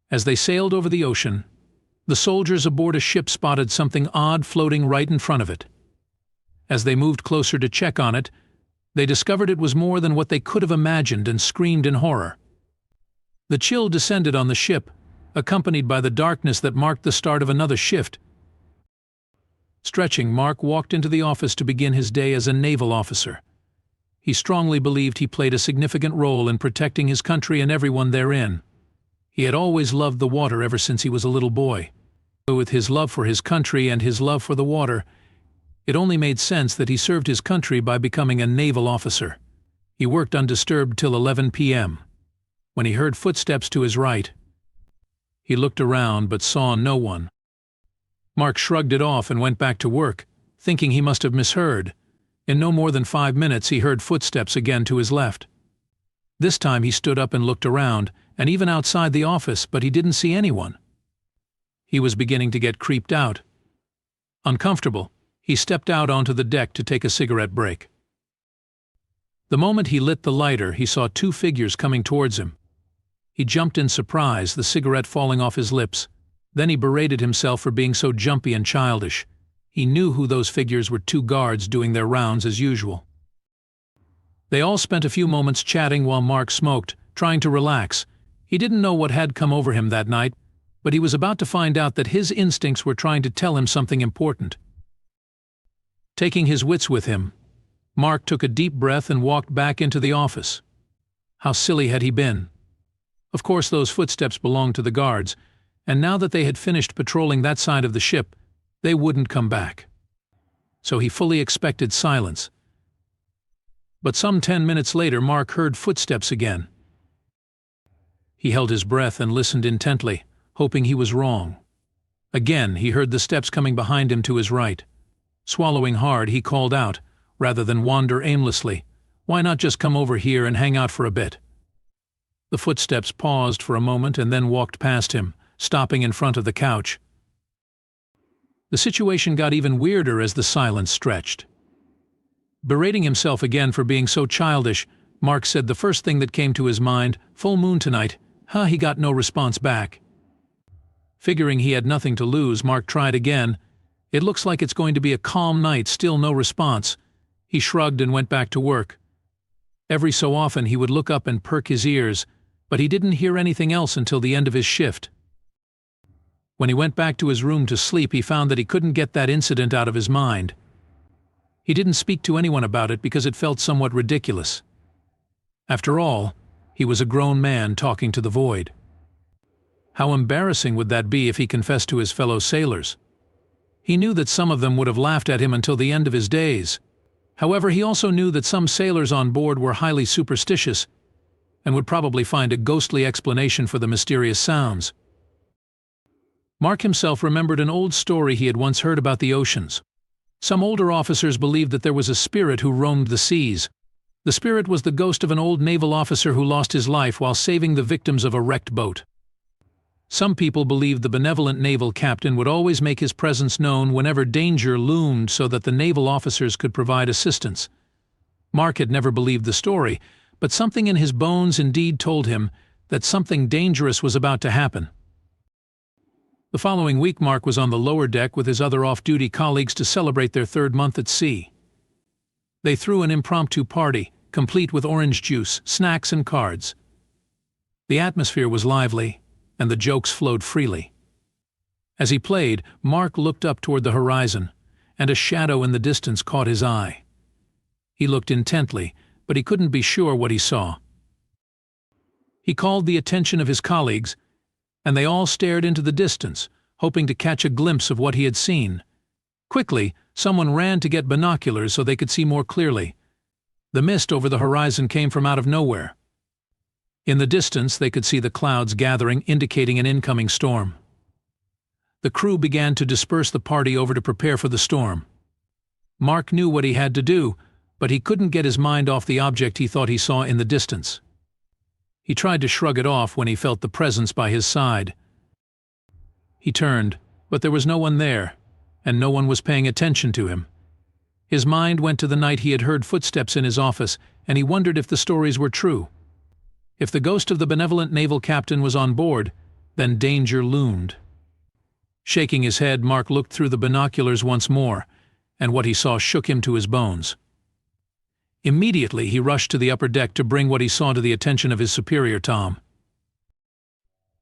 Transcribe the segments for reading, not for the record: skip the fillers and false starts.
As they sailed over the ocean, the soldiers aboard a ship spotted something odd floating right in front of it. As they moved closer to check on it, they discovered it was more than what they could have imagined and screamed in horror. The chill descended on the ship, accompanied by the darkness that marked the start of another shift. Stretching, Mark walked into the office to begin his day as a naval officer. He strongly believed he played a significant role in protecting his country and everyone therein. He had always loved the water ever since he was a little boy. With his love for his country and his love for the water, it only made sense that he served his country by becoming a naval officer. He worked undisturbed till 11 p.m. when he heard footsteps to his right. He looked around but saw no one. Mark shrugged it off and went back to work, thinking he must have misheard. In no more than 5 minutes he heard footsteps again to his left. This time he stood up and looked around, and even outside the office, but he didn't see anyone. He was beginning to get creeped out. Uncomfortable, he stepped out onto the deck to take a cigarette break. The moment he lit the lighter, he saw 2 figures coming towards him. He jumped in surprise, the cigarette falling off his lips. Then he berated himself for being so jumpy and childish. He knew who those figures were, 2 guards doing their rounds as usual. They all spent a few moments chatting while Mark smoked, trying to relax. He didn't know what had come over him that night, but he was about to find out that his instincts were trying to tell him something important. Taking his wits with him, Mark took a deep breath and walked back into the office. How silly had he been? Of course those footsteps belonged to the guards, and now that they had finished patrolling that side of the ship, they wouldn't come back. So he fully expected silence. But some 10 minutes later, Mark heard footsteps again. He held his breath and listened intently, hoping he was wrong. Again, he heard the steps coming behind him to his right. Swallowing hard, he called out, rather than wander aimlessly, "Why not just come over here and hang out for a bit?" The footsteps paused for a moment and then walked past him, stopping in front of the couch. The situation got even weirder as the silence stretched. Berating himself again for being so childish, Mark said the first thing that came to his mind, "Full moon tonight." He got no response back. Figuring he had nothing to lose, Mark tried again. "It looks like it's going to be a calm night, still no response." He shrugged and went back to work. Every so often he would look up and perk his ears, but he didn't hear anything else until the end of his shift. When he went back to his room to sleep, he found that he couldn't get that incident out of his mind. He didn't speak to anyone about it because it felt somewhat ridiculous. After all, he was a grown man talking to the void. How embarrassing would that be if he confessed to his fellow sailors? He knew that some of them would have laughed at him until the end of his days. However, he also knew that some sailors on board were highly superstitious and would probably find a ghostly explanation for the mysterious sounds. Mark himself remembered an old story he had once heard about the oceans. Some older officers believed that there was a spirit who roamed the seas. The spirit was the ghost of an old naval officer who lost his life while saving the victims of a wrecked boat. Some people believed the benevolent naval captain would always make his presence known whenever danger loomed so that the naval officers could provide assistance. Mark had never believed the story, but something in his bones indeed told him that something dangerous was about to happen. The following week, Mark was on the lower deck with his other off-duty colleagues to celebrate their 3rd month at sea. They threw an impromptu party, complete with orange juice, snacks, and cards. The atmosphere was lively, and the jokes flowed freely. As he played, Mark looked up toward the horizon, and a shadow in the distance caught his eye. He looked intently, but he couldn't be sure what he saw. He called the attention of his colleagues, and they all stared into the distance, hoping to catch a glimpse of what he had seen. Quickly, someone ran to get binoculars so they could see more clearly. The mist over the horizon came from out of nowhere. In the distance, they could see the clouds gathering, indicating an incoming storm. The crew began to disperse the party over to prepare for the storm. Mark knew what he had to do, but he couldn't get his mind off the object he thought he saw in the distance. He tried to shrug it off when he felt the presence by his side. He turned, but there was no one there, and no one was paying attention to him. His mind went to the night he had heard footsteps in his office, and he wondered if the stories were true. If the ghost of the benevolent naval captain was on board, Then danger loomed. Shaking his head, Mark looked through the binoculars once more, and what he saw shook him to his bones. Immediately he rushed to the upper deck to bring what he saw to the attention of his superior, Tom.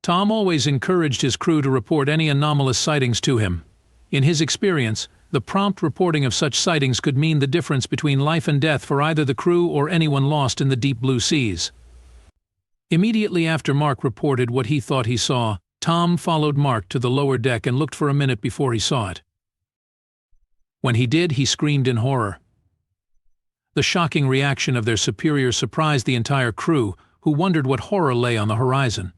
Tom always encouraged his crew to report any anomalous sightings to him. In his experience, the prompt reporting of such sightings could mean the difference between life and death for either the crew or anyone lost in the deep blue seas. Immediately after Mark reported what he thought he saw, Tom followed Mark to the lower deck and looked for a minute before he saw it. When he did, he screamed in horror. The shocking reaction of their superior surprised the entire crew, who wondered what horror lay on the horizon.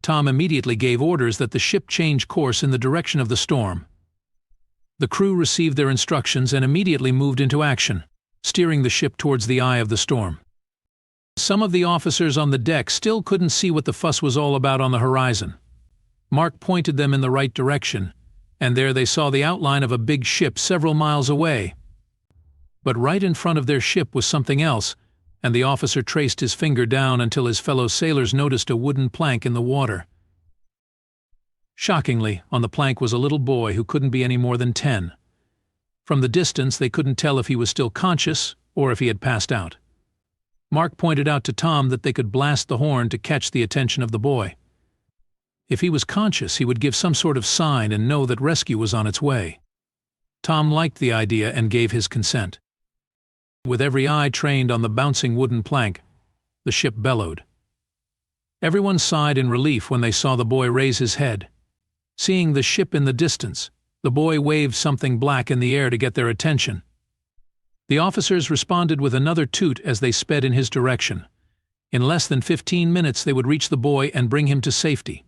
Tom immediately gave orders that the ship change course in the direction of the storm. The crew received their instructions and immediately moved into action, steering the ship towards the eye of the storm. Some of the officers on the deck still couldn't see what the fuss was all about on the horizon. Mark pointed them in the right direction, and there they saw the outline of a big ship several miles away. But right in front of their ship was something else, and the officer traced his finger down until his fellow sailors noticed a wooden plank in the water. Shockingly, on the plank was a little boy who couldn't be any more than 10. From the distance, they couldn't tell if he was still conscious or if he had passed out. Mark pointed out to Tom that they could blast the horn to catch the attention of the boy. If he was conscious, he would give some sort of sign and know that rescue was on its way. Tom liked the idea and gave his consent. With every eye trained on the bouncing wooden plank, the ship bellowed. Everyone sighed in relief when they saw the boy raise his head. Seeing the ship in the distance, the boy waved something black in the air to get their attention. The officers responded with another toot as they sped in his direction. In less than 15 minutes they would reach the boy and bring him to safety.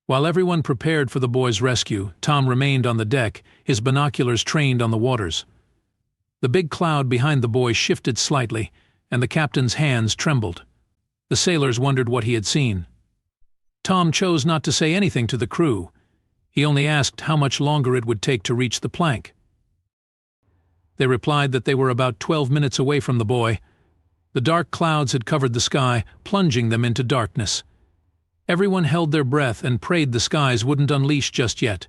While everyone prepared for the boy's rescue, Tom remained on the deck, his binoculars trained on the waters. The big cloud behind the boy shifted slightly, and the captain's hands trembled. The sailors wondered what he had seen. Tom chose not to say anything to the crew. He only asked how much longer it would take to reach the plank. They replied that they were about 12 minutes away from the boy. The dark clouds had covered the sky, plunging them into darkness. Everyone held their breath and prayed the skies wouldn't unleash just yet.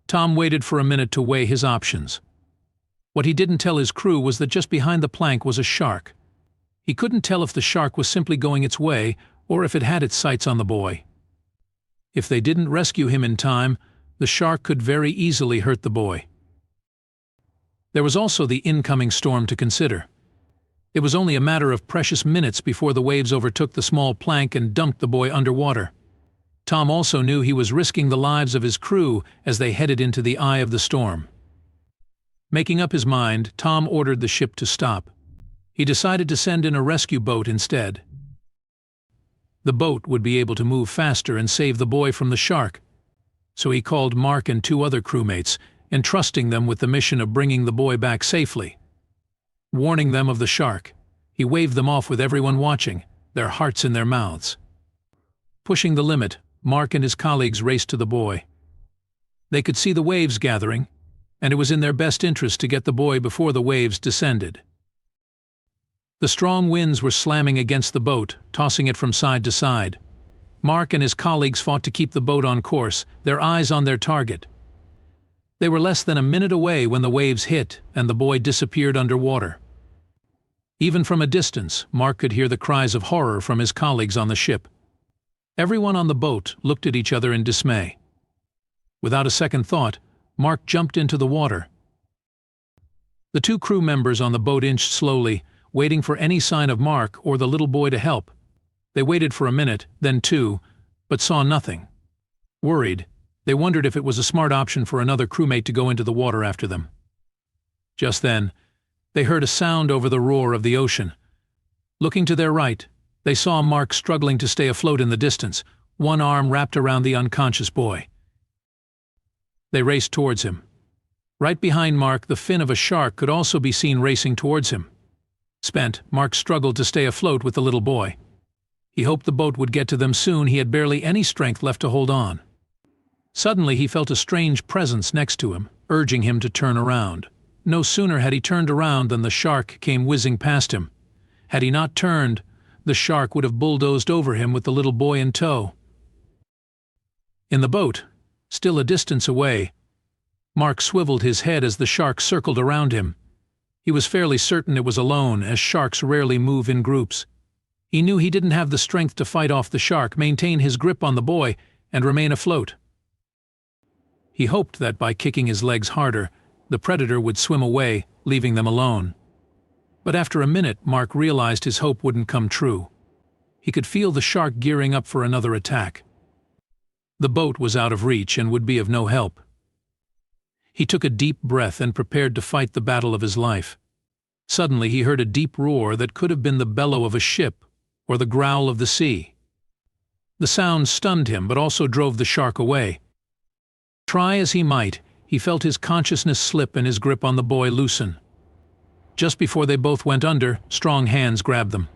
Tom waited for a minute to weigh his options. What he didn't tell his crew was that just behind the plank was a shark. He couldn't tell if the shark was simply going its way or if it had its sights on the boy. If they didn't rescue him in time, the shark could very easily hurt the boy. There was also the incoming storm to consider. It was only a matter of precious minutes before the waves overtook the small plank and dumped the boy underwater. Tom also knew he was risking the lives of his crew as they headed into the eye of the storm. Making up his mind, Tom ordered the ship to stop. He decided to send in a rescue boat instead. The boat would be able to move faster and save the boy from the shark. So he called Mark and 2 other crewmates, entrusting them with the mission of bringing the boy back safely. Warning them of the shark, he waved them off with everyone watching, their hearts in their mouths. Pushing the limit, Mark and his colleagues raced to the boy. They could see the waves gathering, and it was in their best interest to get the boy before the waves descended. The strong winds were slamming against the boat, tossing it from side to side. Mark and his colleagues fought to keep the boat on course, their eyes on their target. They were less than a minute away when the waves hit and the boy disappeared underwater. Even from a distance, Mark could hear the cries of horror from his colleagues on the ship. Everyone on the boat looked at each other in dismay. Without a second thought, Mark jumped into the water. The 2 crew members on the boat inched slowly, waiting for any sign of Mark or the little boy to help. They waited for a minute, then 2, but saw nothing. Worried, they wondered if it was a smart option for another crewmate to go into the water after them. Just then, they heard a sound over the roar of the ocean. Looking to their right, they saw Mark struggling to stay afloat in the distance, one arm wrapped around the unconscious boy. They raced towards him. Right behind Mark, the fin of a shark could also be seen racing towards him. Spent, Mark struggled to stay afloat with the little boy. He hoped the boat would get to them soon. He had barely any strength left to hold on. Suddenly he felt a strange presence next to him, urging him to turn around. No sooner had he turned around than the shark came whizzing past him. Had he not turned, the shark would have bulldozed over him with the little boy in tow. In the boat, still a distance away, Mark swiveled his head as the shark circled around him. He was fairly certain it was alone, as sharks rarely move in groups. He knew he didn't have the strength to fight off the shark, maintain his grip on the boy, and remain afloat. He hoped that by kicking his legs harder, the predator would swim away, leaving them alone. But after a minute, Mark realized his hope wouldn't come true. He could feel the shark gearing up for another attack. The boat was out of reach and would be of no help. He took a deep breath and prepared to fight the battle of his life. Suddenly he heard a deep roar that could have been the bellow of a ship or the growl of the sea. The sound stunned him but also drove the shark away. Try as he might, he felt his consciousness slip and his grip on the boy loosen. Just before they both went under, strong hands grabbed them.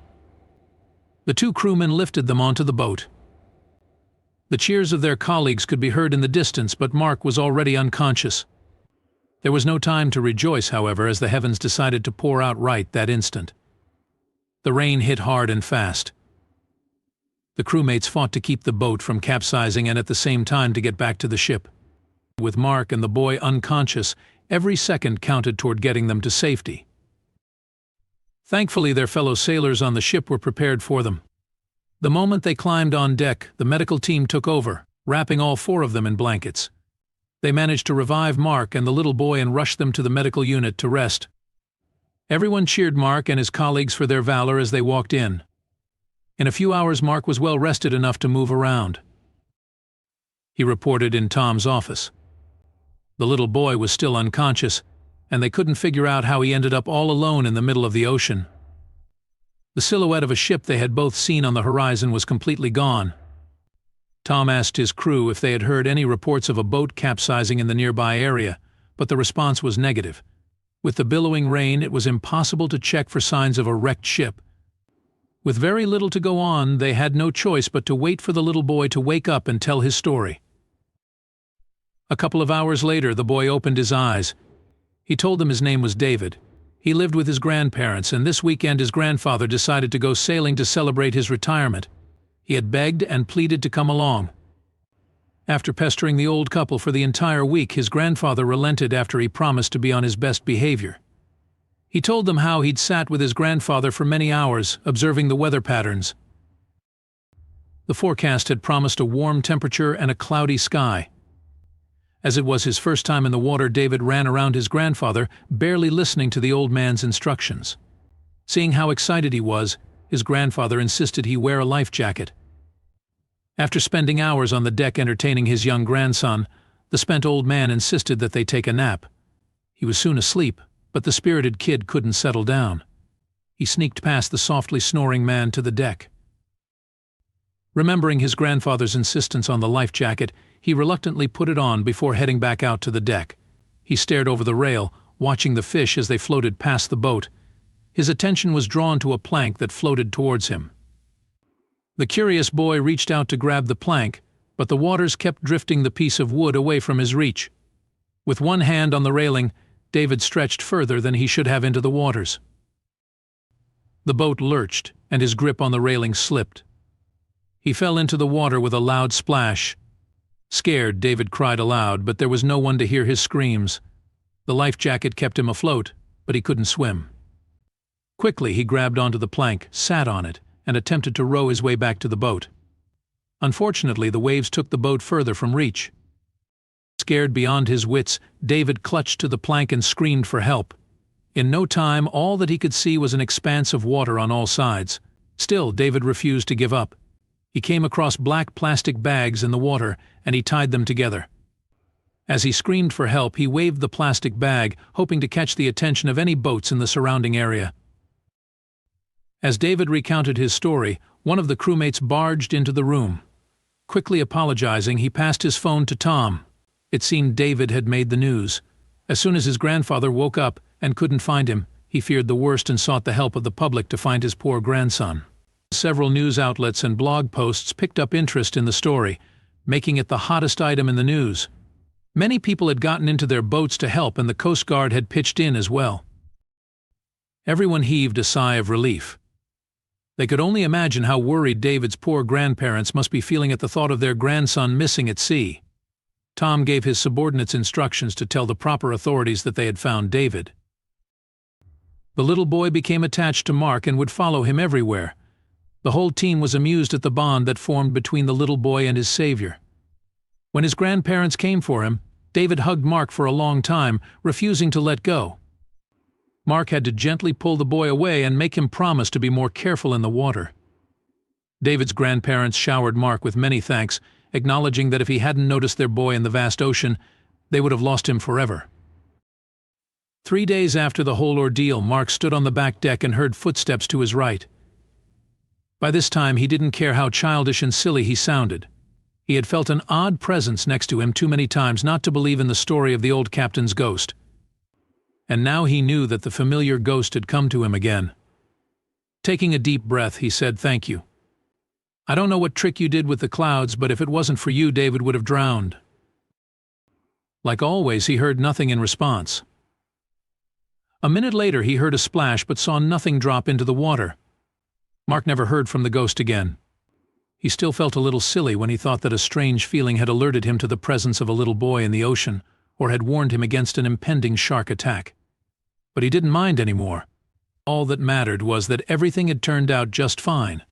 The two crewmen lifted them onto the boat. The cheers of their colleagues could be heard in the distance, but Mark was already unconscious. There was no time to rejoice, however, as the heavens decided to pour out right that instant. The rain hit hard and fast. The crewmates fought to keep the boat from capsizing and at the same time to get back to the ship. With Mark and the boy unconscious, every second counted toward getting them to safety. Thankfully, their fellow sailors on the ship were prepared for them. The moment they climbed on deck, the medical team took over, wrapping all four of them in blankets. They managed to revive Mark and the little boy and rushed them to the medical unit to rest. Everyone cheered Mark and his colleagues for their valor as they walked in. In a few hours, Mark was well rested enough to move around. He reported in Tom's office. The little boy was still unconscious, and they couldn't figure out how he ended up all alone in the middle of the ocean. The silhouette of a ship they had both seen on the horizon was completely gone. Tom asked his crew if they had heard any reports of a boat capsizing in the nearby area, but the response was negative. With the billowing rain, it was impossible to check for signs of a wrecked ship. With very little to go on, they had no choice but to wait for the little boy to wake up and tell his story. A couple of hours later, the boy opened his eyes. He told them his name was David. He lived with his grandparents, and this weekend his grandfather decided to go sailing to celebrate his retirement. He had begged and pleaded to come along. After pestering the old couple for the entire week, his grandfather relented after he promised to be on his best behavior. He told them how he'd sat with his grandfather for many hours, observing the weather patterns. The forecast had promised a warm temperature and a cloudy sky. As it was his first time in the water, David ran around his grandfather, barely listening to the old man's instructions. Seeing how excited he was, his grandfather insisted he wear a life jacket. After spending hours on the deck entertaining his young grandson, the spent old man insisted that they take a nap. He was soon asleep, but the spirited kid couldn't settle down. He sneaked past the softly snoring man to the deck. Remembering his grandfather's insistence on the life jacket, he reluctantly put it on before heading back out to the deck. He stared over the rail, watching the fish as they floated past the boat. His attention was drawn to a plank that floated towards him. The curious boy reached out to grab the plank, but the waters kept drifting the piece of wood away from his reach. With one hand on the railing, David stretched further than he should have into the waters. The boat lurched, and his grip on the railing slipped. He fell into the water with a loud splash. Scared, David cried aloud, but there was no one to hear his screams. The life jacket kept him afloat, but he couldn't swim. Quickly, he grabbed onto the plank, sat on it, and attempted to row his way back to the boat. Unfortunately, the waves took the boat further from reach. Scared beyond his wits, David clutched to the plank and screamed for help. In no time, all that he could see was an expanse of water on all sides. Still, David refused to give up. He came across black plastic bags in the water, and he tied them together. As he screamed for help, he waved the plastic bag, hoping to catch the attention of any boats in the surrounding area. As David recounted his story, one of the crewmates barged into the room. Quickly apologizing, he passed his phone to Tom. It seemed David had made the news. As soon as his grandfather woke up and couldn't find him, he feared the worst and sought the help of the public to find his poor grandson. Several news outlets and blog posts picked up interest in the story, making it the hottest item in the news. Many people had gotten into their boats to help, and the Coast Guard had pitched in as well. Everyone heaved a sigh of relief. They could only imagine how worried David's poor grandparents must be feeling at the thought of their grandson missing at sea. Tom gave his subordinates instructions to tell the proper authorities that they had found David. The little boy became attached to Mark and would follow him everywhere. The whole team was amused at the bond that formed between the little boy and his savior. When his grandparents came for him, David hugged Mark for a long time, refusing to let go. Mark had to gently pull the boy away and make him promise to be more careful in the water. David's grandparents showered Mark with many thanks, acknowledging that if he hadn't noticed their boy in the vast ocean, they would have lost him forever. 3 days after the whole ordeal, Mark stood on the back deck and heard footsteps to his right. By this time, he didn't care how childish and silly he sounded. He had felt an odd presence next to him too many times not to believe in the story of the old captain's ghost. And now he knew that the familiar ghost had come to him again. Taking a deep breath, he said, "Thank you. I don't know what trick you did with the clouds, but if it wasn't for you, David would have drowned." Like always, he heard nothing in response. A minute later, he heard a splash but saw nothing drop into the water. Mark never heard from the ghost again. He still felt a little silly when he thought that a strange feeling had alerted him to the presence of a little boy in the ocean, or had warned him against an impending shark attack. But he didn't mind anymore. All that mattered was that everything had turned out just fine.